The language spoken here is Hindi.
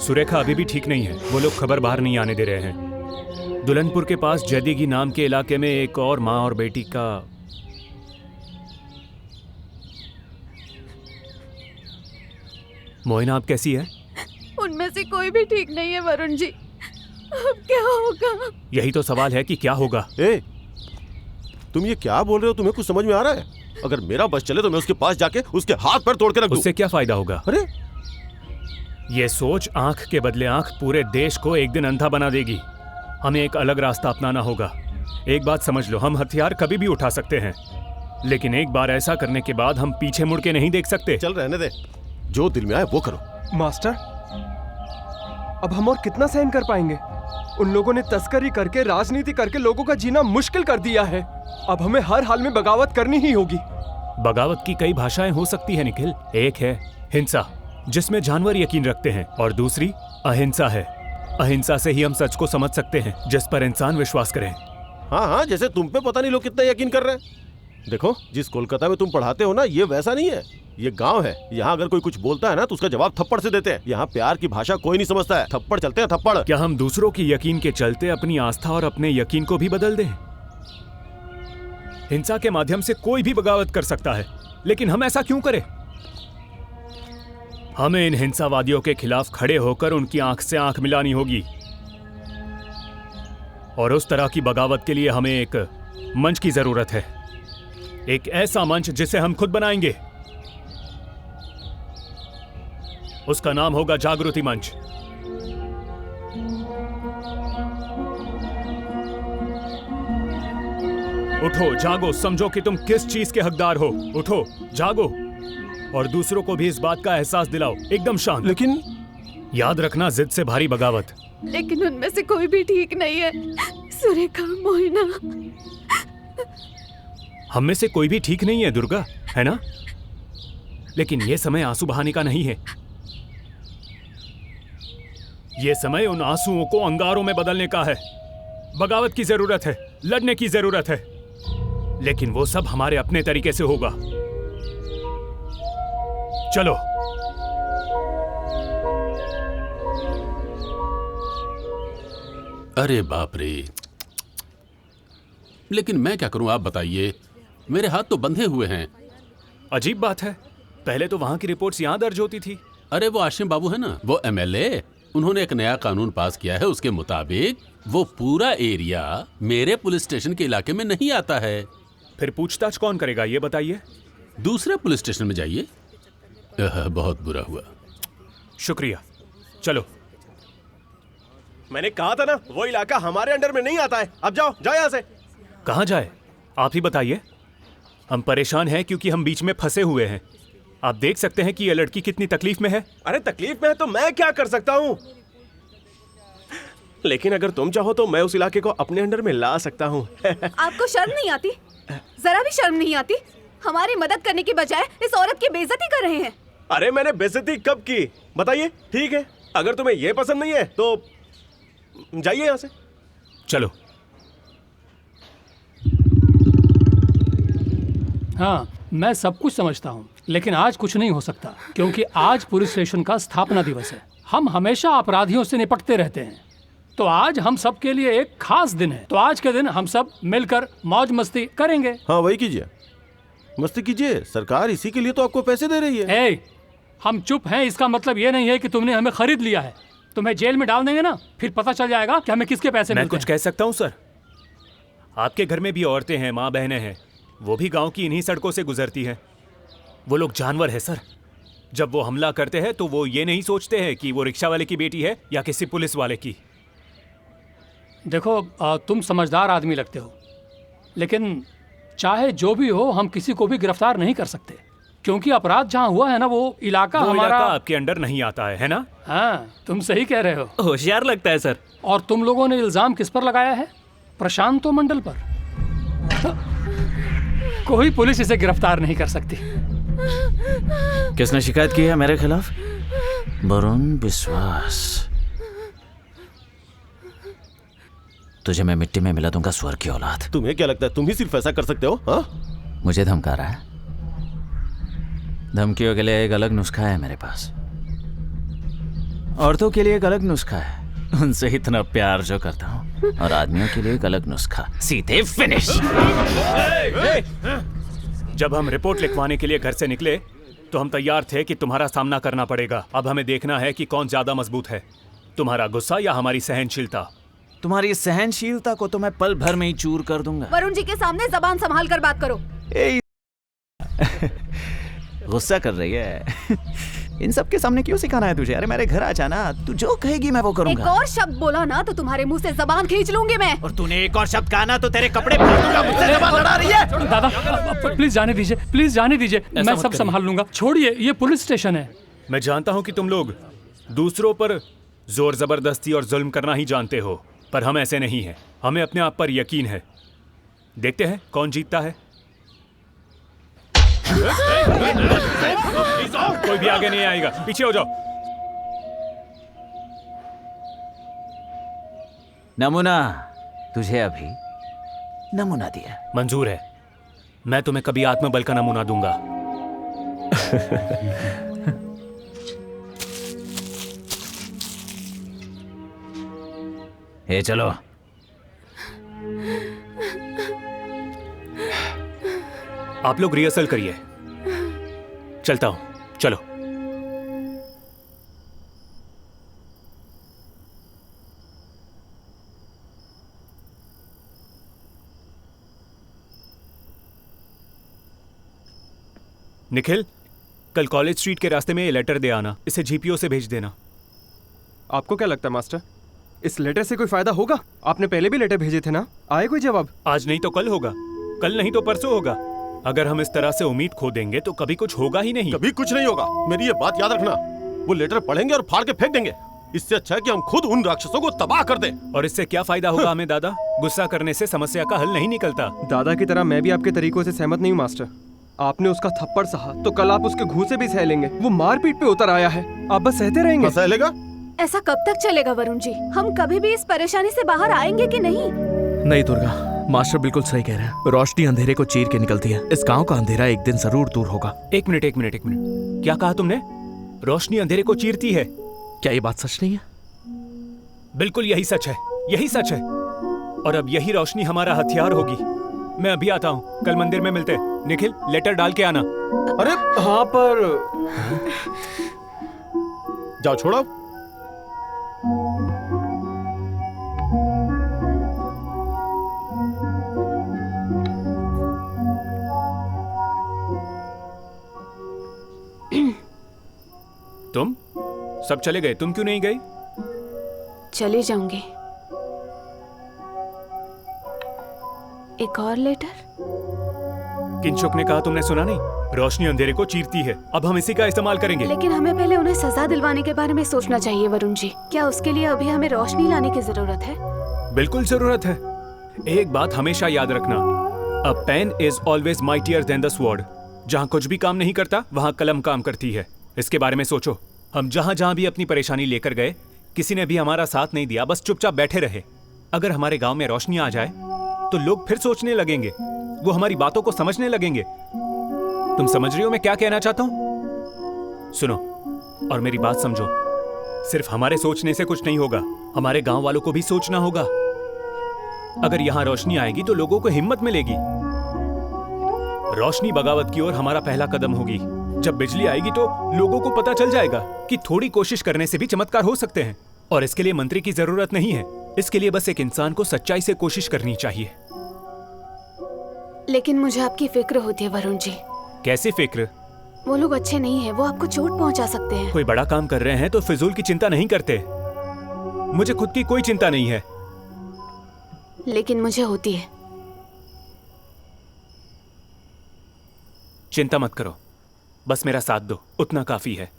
सुरेखा अभी भी ठीक नहीं है। वो लोग खबर बाहर नहीं आने दे रहे हैं। दुल्हनपुर के पास जैदीगी नाम के इलाके में एक और माँ और बेटी का। मोइना, आप कैसी है? उनमें से कोई भी ठीक नहीं है वरुण जी। अब क्या होगा? यही तो सवाल है कि क्या होगा। तुम ये क्या बोल रहे हो? तुम्हें कुछ समझ में आ रहा है? अगर मेरा बस चले तो मैं उसके पास जाके उसके हाथ पैर तोड़ के रख दूं। उससे क्या फायदा होगा? अरे ये सोच आंख के बदले आंख पूरे देश को एक दिन अंधा बना देगी। हमें एक अलग रास्ता अपनाना होगा। एक बात समझ लो, हम हथियार कभी भी उठा सकते हैं, लेकिन एक बार ऐसा करने के बाद हम पीछे मुड़ के नहीं देख सकते। चल रहने दे, जो दिल में आए वो करो। मास्टर, अब हम और कितना सहन कर पाएंगे? उन लोगों ने तस्करी करके, राजनीति करके लोगों का जीना मुश्किल कर दिया है। अब हमें हर हाल में बगावत करनी ही होगी। बगावत की कई भाषाएं हो सकती है निखिल। एक है हिंसा, जिसमें जानवर यकीन रखते हैं, और दूसरी अहिंसा है। अहिंसा से ही हम सच को समझ सकते हैं, जिस पर इंसान विश्वास करे। हाँ हाँ, जैसे तुम पे पता नहीं लोग कितना यकीन कर रहे हैं। देखो, जिस कोलकाता में तुम पढ़ाते हो ना, ये वैसा नहीं है। ये गांव है। यहाँ अगर कोई कुछ बोलता है ना तो उसका जवाब थप्पड़ से देते हैं। यहाँ प्यार की भाषा कोई नहीं समझता है। थप्पड़ चलते हैं, थप्पड़। क्या हम दूसरों की यकीन के चलते अपनी आस्था और अपने यकीन को भी बदल दें? हिंसा के माध्यम से कोई भी बगावत कर सकता है, लेकिन हम ऐसा क्यों करें? हमें इन हिंसावादियों के खिलाफ खड़े होकर उनकी आंख से आंख मिलानी होगी, और उस तरह की बगावत के लिए हमें एक मंच की जरूरत है। एक ऐसा मंच जिसे हम खुद बनाएंगे। उसका नाम होगा जागृति मंच। उठो, जागो, समझो कि तुम किस चीज के हकदार हो। उठो, जागो, और दूसरों को भी इस बात का एहसास दिलाओ। एकदम शांत। लेकिन याद रखना, जिद से भारी बगावत। लेकिन उनमें से कोई भी ठीक नहीं है। सुरेखा, मोइना। हम में से कोई भी ठीक नहीं है दुर्गा, है ना? लेकिन यह समय आंसू बहाने का नहीं है। यह समय उन आंसुओं को अंगारों में बदलने का है। बगावत की जरूरत है, लड़ने की जरूरत है, लेकिन वो सब हमारे अपने तरीके से होगा। चलो। अरे बाप रे, लेकिन मैं क्या करूं, आप बताइए। मेरे हाथ तो बंधे हुए हैं। अजीब बात है, पहले तो वहां की रिपोर्ट्स यहां दर्ज होती थी। अरे वो आशिम बाबू है ना, वो एमएलए, उन्होंने एक नया कानून पास किया है। उसके मुताबिक वो पूरा एरिया मेरे पुलिस स्टेशन के इलाके में नहीं आता है। फिर पूछताछ कौन करेगा, ये बताइए। दूसरे पुलिस स्टेशन में जाइए। बहुत बुरा हुआ। शुक्रिया, चलो। मैंने कहा था ना, वो इलाका हमारे अंडर में नहीं आता है। अब जाओ, जाओ यहाँ से। कहाँ जाए, आप ही बताइए। हम परेशान हैं क्योंकि हम बीच में फंसे हुए हैं। आप देख सकते हैं कि यह लड़की कितनी तकलीफ में है। अरे तकलीफ में है तो मैं क्या कर सकता हूँ? लेकिन अगर तुम चाहो तो मैं उस इलाके को अपने अंडर में ला सकता हूँ। आपको शर्म नहीं आती? जरा भी शर्म नहीं आती? हमारी मदद करने की बजाय इस औरत की बेइज्जती कर रहे हैं। अरे मैंने बेइज्जती कब की, बताइए? ठीक है, अगर तुम्हें ये पसंद नहीं है तो जाइए यहाँ से। चलो। हाँ, मैं सब कुछ समझता हूँ, लेकिन आज कुछ नहीं हो सकता, क्योंकि आज पुलिस स्टेशन का स्थापना दिवस है। हम हमेशा अपराधियों से निपटते रहते हैं, तो आज हम सब के लिए एक खास दिन है। तो आज के दिन हम सब मिलकर मौज मस्ती करेंगे। हाँ, वही कीजिए, मस्ती कीजिए। सरकार इसी के लिए तो आपको पैसे दे रही है। ए, हम चुप हैं, इसका मतलब ये नहीं है कि तुमने हमें खरीद लिया है। तुम्हें जेल में डाल देंगे ना, फिर पता चल जाएगा कि हमें किसके पैसे मैं मिलते कुछ हैं। कह सकता हूँ सर? आपके घर में भी औरतें हैं, माँ बहनें हैं, वो भी गांव की इन्हीं सड़कों से गुजरती हैं। वो लोग जानवर है सर। जब वो हमला करते हैं तो वो ये नहीं सोचते हैं कि वो रिक्शा वाले की बेटी है या किसी पुलिस वाले की। देखो, तुम समझदार आदमी लगते हो, लेकिन चाहे जो भी हो, हम किसी को भी गिरफ्तार नहीं कर सकते, क्योंकि अपराध जहाँ हुआ है ना, वो इलाका हमारा आपके अंडर नहीं आता है ना? हाँ, तुम सही कह रहे हो। होशियार लगता है सर। और तुम लोगों ने इल्जाम किस पर लगाया है? प्रशांतो मंडल पर। कोई पुलिस इसे गिरफ्तार नहीं कर सकती। किसने शिकायत की है मेरे खिलाफ? वरुण विश्वास। तुझे मैं मिट्टी में मिला दूंगा, स्वर की औलाद। तुम्हें क्या लगता है तुम ही सिर्फ ऐसा कर सकते हो? हाँ, मुझे धमका रहा है? धमकियों के लिए एक अलग नुस्खा है मेरे पास। औरतों के लिए एक अलग नुस्खा है, उनसे इतना प्यार जो करता हूँ, और आदमियों के लिए एक अलग नुस्खा, सीधे फिनिश। जब हम रिपोर्ट लिखवाने के लिए घर से निकले तो हम तैयार थे कि तुम्हारा सामना करना पड़ेगा। अब हमें देखना है कि कौन ज्यादा मजबूत है, तुम्हारा गुस्सा या हमारी सहनशीलता। तुम्हारी सहनशीलता को तो मैं पल भर में ही चूर कर दूंगा। वरुण जी के सामने जबान संभाल कर बात करो। गुस्सा कर रही है। इन सब के सामने क्यों सिखाना है तुझे? अरे मेरे घर आ जाना, तू जो कहेगी मैं वो एक करूंगा। और शब्द बोला ना तो तुम्हारे मुंह से जबान खींच लूंगी मैं। और तूने एक और शब्द कहा ना तो तेरे कपड़े फाड़ दूंगा। मुझसे जबान लड़ा रही है। दादा प्लीज जाने दीजिए, प्लीज जाने दीजिए, मैं सब संभाल लूंगा। छोड़िए, ये पुलिस स्टेशन है। मैं जानता हूं कि तुम लोग दूसरों पर जोर जबरदस्ती और जुल्म करना ही जानते हो, पर हम ऐसे नहीं हैं। हमें अपने आप पर यकीन है। देखते हैं कौन जीतता है। कोई भी आगे नहीं आएगा, पीछे हो जाओ। नमूना तुझे अभी नमूना दिया। मंजूर है, मैं तुम्हें कभी आत्मबल का नमूना दूंगा। हे चलो। आप लोग रिहर्सल करिए, चलता हूं, चलो। निखिल, कल कॉलेज स्ट्रीट के रास्ते में ये लेटर दे आना, इसे जीपीओ से भेज देना। आपको क्या लगता है मास्टर, इस लेटर से कोई फायदा होगा? आपने पहले भी लेटर भेजे थे ना, आए कोई जवाब? आज नहीं तो कल होगा, कल नहीं तो परसों होगा। अगर हम इस तरह से उम्मीद खो देंगे तो कभी कुछ होगा ही नहीं। कभी कुछ नहीं होगा, मेरी ये बात याद रखना। वो लेटर पढ़ेंगे और फाड़ के फेंक देंगे। इससे अच्छा है कि हम खुद उन राक्षसों को तबाह कर दें। और इससे क्या फायदा होगा हमें दादा? गुस्सा करने से समस्या का हल नहीं निकलता। दादा की तरह मैं भी आपके तरीकों से सहमत नहीं हूँ मास्टर। आपने उसका थप्पड़ सहा तो कल आप उसके घूंसे भी सह लेंगे। वो मारपीट पे उतर आया है, आप बस सहते रहेंगे। सह लेगा? ऐसा कब तक चलेगा वरुण जी? हम कभी भी इस परेशानी से बाहर आएंगे कि नहीं? नहीं दुर्गा, मास्टर बिल्कुल सही कह रहे हैं। रोशनी अंधेरे को चीर के निकलती है। इस गांव का अंधेरा एक दिन जरूर दूर होगा। एक मिनट, क्या कहा तुमने? रोशनी अंधेरे को चीरती है? क्या ये बात सच नहीं है? बिल्कुल यही सच है, यही सच है। और अब यही रोशनी हमारा हथियार होगी। मैं अभी आता हूँ, कल मंदिर में मिलते। निखिल, लेटर डाल के आना। अरे हाँ, पर जाओ छोड़ो। तुम सब चले गए, तुम क्यों नहीं गई? चली जाऊंगी। एक और लेटर? किंचुक ने कहा, तुमने सुना नहीं? रोशनी अंधेरे को चीरती है। अब हम इसी का इस्तेमाल करेंगे। लेकिन हमें पहले उन्हें सजा दिलवाने के बारे में सोचना चाहिए वरुण जी। क्या उसके लिए अभी हमें रोशनी लाने की जरूरत है? बिल्कुल जरूरत है। एक बात हमेशा याद रखना, a pen is always mightier than the sword. जहाँ कुछ भी काम नहीं करता वहाँ कलम काम करती है। इसके बारे में सोचो। हम जहाँ जहाँ भी अपनी परेशानी लेकर गए, किसी ने भी हमारा साथ नहीं दिया, बस चुपचाप बैठे रहे। अगर हमारे गांव में रोशनी आ जाए तो लोग फिर सोचने लगेंगे, वो हमारी बातों को समझने लगेंगे। तुम समझ रही हो मैं क्या कहना चाहता हूं? सुनो और मेरी बात समझो। सिर्फ हमारे सोचने से कुछ नहीं होगा, हमारे गांव वालों को भी सोचना होगा। अगर यहां रोशनी आएगी तो लोगों को हिम्मत मिलेगी। रोशनी बगावत की ओर हमारा पहला कदम होगी। जब बिजली आएगी तो लोगों को पता चल जाएगा कि थोड़ी कोशिश करने से भी चमत्कार हो सकते हैं। और इसके लिए मंत्री की जरूरत नहीं है, इसके लिए बस एक इंसान को सच्चाई से कोशिश करनी चाहिए। लेकिन मुझे आपकी फिक्र होती है वरुण जी। कैसी फिक्र? वो लोग अच्छे नहीं है, वो आपको चोट पहुंचा सकते हैं। कोई बड़ा काम कर रहे हैं तो फिजूल की चिंता नहीं करते। मुझे खुद की कोई चिंता नहीं है। लेकिन मुझे होती है। चिंता मत करो, बस मेरा साथ दो, उतना काफी है।